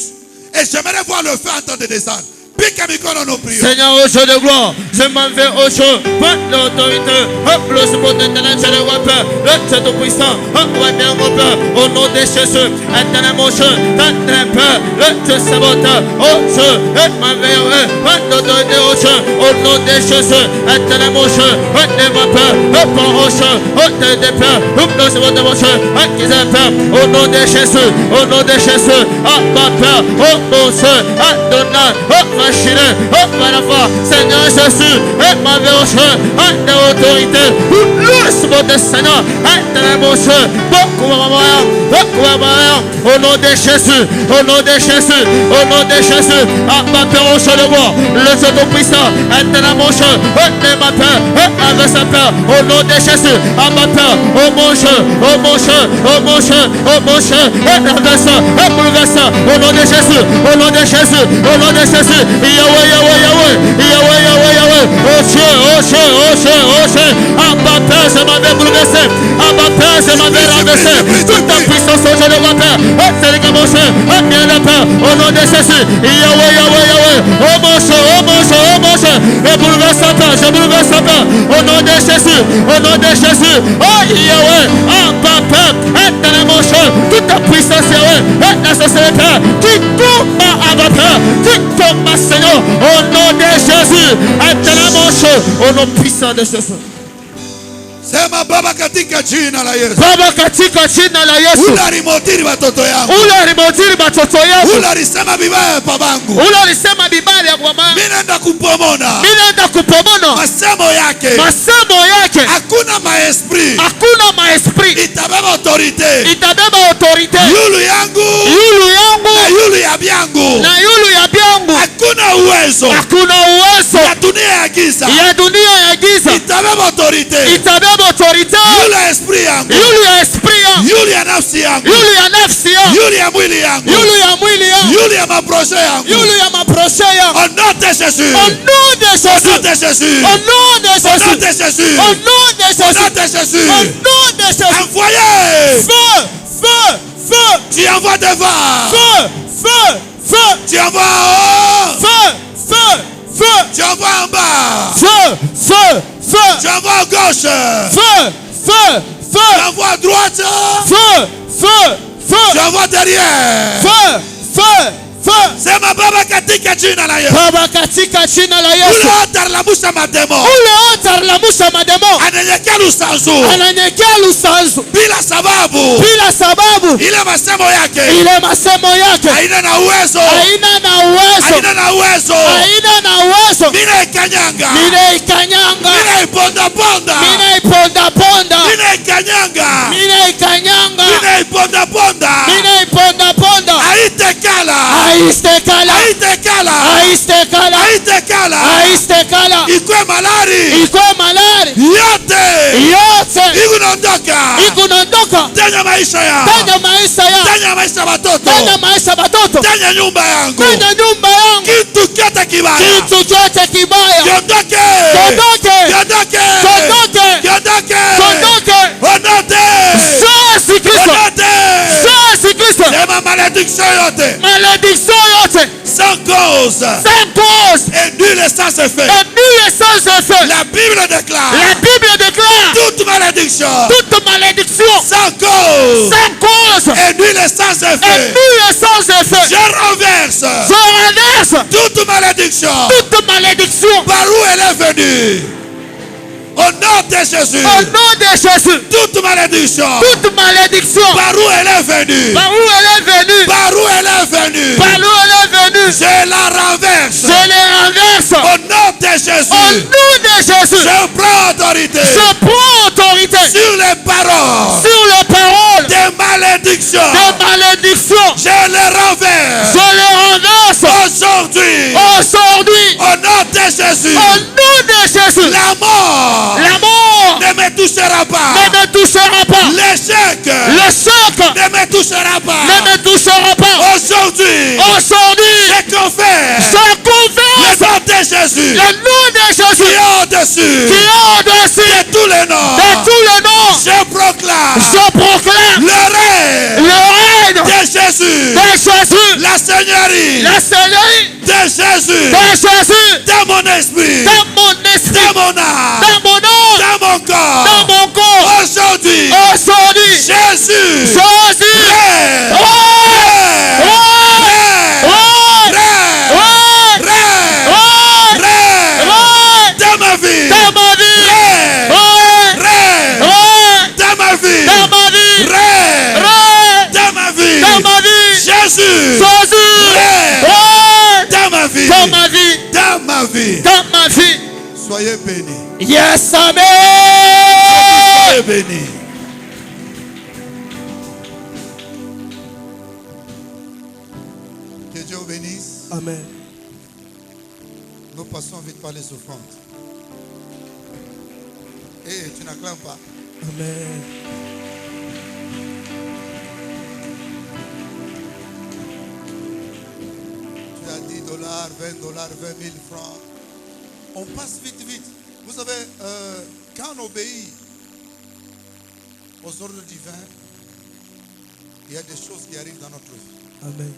Et j'aimerais voir le feu en temps de descendre. Pique à micro nos prières. Seigneur, au jeu de gloire, je m'en vais au jeu. Pas l'autorité. Hop, le support de je le vois pas. Le Dieu tout-puissant. Hop, ouais, bien mon Père. Au nom de Jésus. Éternel mon jeu. T'entends pas. Le Dieu saboteur. Au jeu. Et m'en vais au jeu. Pas l'autorité au jeu. Au nom de Jésus. Éternel mon jeu. Hop, de mon Père. Hop, au jeu. Hop, de Père. Hop, le support de mon jeu. Hop, qui s'appelle. Au nom de Jésus. Au nom de Jésus. Hop, ma Père. Hop, mon jeu. Hop, donnant. Hop, Seigneur Jésus, et ma vie au jeu, et de l'autorité, le Seigneur, et de l'émotion, beaucoup à moyen, au nom de Jésus, au nom de Jésus, au nom de Jésus, à ma paix au jeu de bois, le Dieu tout-puissant, et de l'émotion, et de ma paix, et avec sa paix, au nom de Jésus, à ma paix, au mon jeu, au mon jeu, au mon jeu, au mon jeu, et renversant, et bouleversant, au nom de Jésus, au nom de Jésus, au nom de Jésus. Yahweh, Yahweh, Yahweh, Yahweh, Yahweh, Yahweh, oh Dieu, oh Dieu, oh Dieu, oh Dieu, à ma Père, je m'avais bouleversé, à ma Père, je m'avais renversé, toute ta puissance au Dieu de ma Père, c'est le mon Dieu, bien le Père, au nom de Jésus, Yahweh, Yahweh, Yahweh, oh mon Dieu, oh mon Dieu, oh mon Dieu, et bouleverse sa Père, je bouleverse sa Père, au nom de Jésus, au nom de Jésus, oh Yahweh, à ma Père, et dans le mon Dieu, toute ta puissance, Yahweh, et dans ce Père, qui tombe à ma Père, qui tombe à Seigneur, au nom de Jésus, au nom puissant de Jésus. Sema Baba katika jina la Yesu. Baba katika jina la Yesu. Unarimotiri watoto yangu. Unarimotiri watoto yangu. Unarisema vibaya babangu. Unarisema vibaya kwa mama. Mimi naenda kupomona. Mimi naenda kupomona. Masemo yake. Masemo yake. Hakuna maesprit. Hakuna maesprit. Itabeba autorite. Itabeba autorite. Yulu yangu. Yulu yangu. Na yulu ya byangu. Na yulu ya byangu. Hakuna uwezo. Hakuna uwezo. Ya dunia ya giza. Ya dunia ya giza. Itabeba autorite. Itabeba autorité. Yule ya esprit yangu. Yule ya esprit yangu. Yule ya nafsi yangu. Yule ya nafsi yangu. Yule ya mwili yangu. Yule ya mwili yangu. Yule ya maproche yangu. Yule ya maproche yangu. Au nom de Jésus. Au nom de Jésus. Au nom de Jésus. Au nom de Jésus. Au nom de Jésus. Au nom de Jésus. Au nom de Jésus. Au nom de Jésus. Envoyez. Feu, feu, feu. Tu envoies devant. Feu, feu, feu. Tu envoies en haut. Feu, feu, feu. Tu envoies en bas. Feu, feu, feu. Tu envoies à gauche. Feu, feu, Tu feu. envoies à droite. Feu, feu, feu. Tu envoies derrière. Feu, feu, Feu. Sema Baba katika jina la Yesu. Baba katika jina la Ule Yesu. atalamusha mademo. Ule atalamusha mademo. Ananyekea lusanzu. Ananyekea lusanzu. Bila sababu. Bila sababu. Ile masemo yake. Ile masemo yake. Haina na uwezo. Haina na uwezo. Haina na uwezo. Haina na uwezo. Mina ikanyanga. Mina ikanyanga. Mina iponda ponda. Mina iponda ponda. Mina ikanyanga. Mina ikanyanga. Mina iponda ponda. Mina iponda ponda. Aitekala. Aistekala. Aitekala. Aistekala. Aitekala. Aistekala. Ikwe malari. Ikwe malari. Yote. Yote. Ikunaondoka. Ikunaondoka. Tenya maisha ya. Tenya maisha ya. Tenya maisha watoto. Tenya maisha watoto. Tenya nyumba yangu. Tenya nyumba yangu. Kitu kyote kibaya. Kitu chote kibaya. Kiondoke. Kiondoke. Kiondoke. Kiondoke. Kiondoke. Kiondoke. Onote. Yesu Kristo. Onote. Yesu Kristo. Sema malédiction yote. Malédiction yote. Sans cause. Sans cause. Et nul est sans effet. Et nul est sans effet. La Bible déclare. La Bible déclare. Toute malédiction. Toute malédiction. Sans cause. Sans cause. Et nul est sans Et effet. nul est sans effet. Je renverse. Je renverse. Toute malédiction. Toute malédiction. Par où elle est venue. Au nom de Jésus. Au nom de Jésus. Toute malédiction. Toute malédiction. Par où elle est venue. Par où elle est venue. Par où elle est venue. Par où elle est venue. Je la renverse. Je les renverse. Au nom de Au Jésus. nom de Jésus. Je prends autorité. Je prends autorité Sur les paroles. sur les paroles Des malédictions. de malédiction. Je les renverse. Je les renverse Aujourd'hui. aujourd'hui. Au nom de Jésus. Au nom de Jésus. La mort La mort ne me touchera pas. ne me touchera pas. L'échec Le choc ne me touchera pas. ne me touchera pas. Aujourd'hui, Aujourd'hui, je confesse je le confesse nom de Jésus le nom de qui Jésus est au-dessus qui est au-dessus de tous les noms. de tous les noms. Je proclame Je proclame le règne le règne de Jésus, de Jésus, la seigneurie la Seigneurie de Jésus de Jésus dans mon esprit, dans mon esprit, dans mon âme, dans mon âme, dans mon corps. dans mon corps. Aujourd'hui, Aujourd'hui, Jésus Jésus règne. règne, Règne. règne, Règne. règne, Règne. règne Dans ma vie. dans ma vie, Règne. règne, Règne. règne Dans ma vie. dans ma vie, Règne. règne Dans ma vie. dans ma vie. Jésus. Jésus Règne. règne Dans ma vie. dans ma vie, Dans ma vie. dans ma vie. Soyez bénis. Yes, amen. Soyez bénis. Que Dieu vous bénisse. Amen. Nous passons vite par les offrandes. Et tu n'acclames pas. Amen. Tu as 10 dollars, 20 dollars, 20 000 francs. On passe vite, vite. Vous savez, quand on obéit aux ordres divins, il y a des choses qui arrivent dans notre vie. Amen.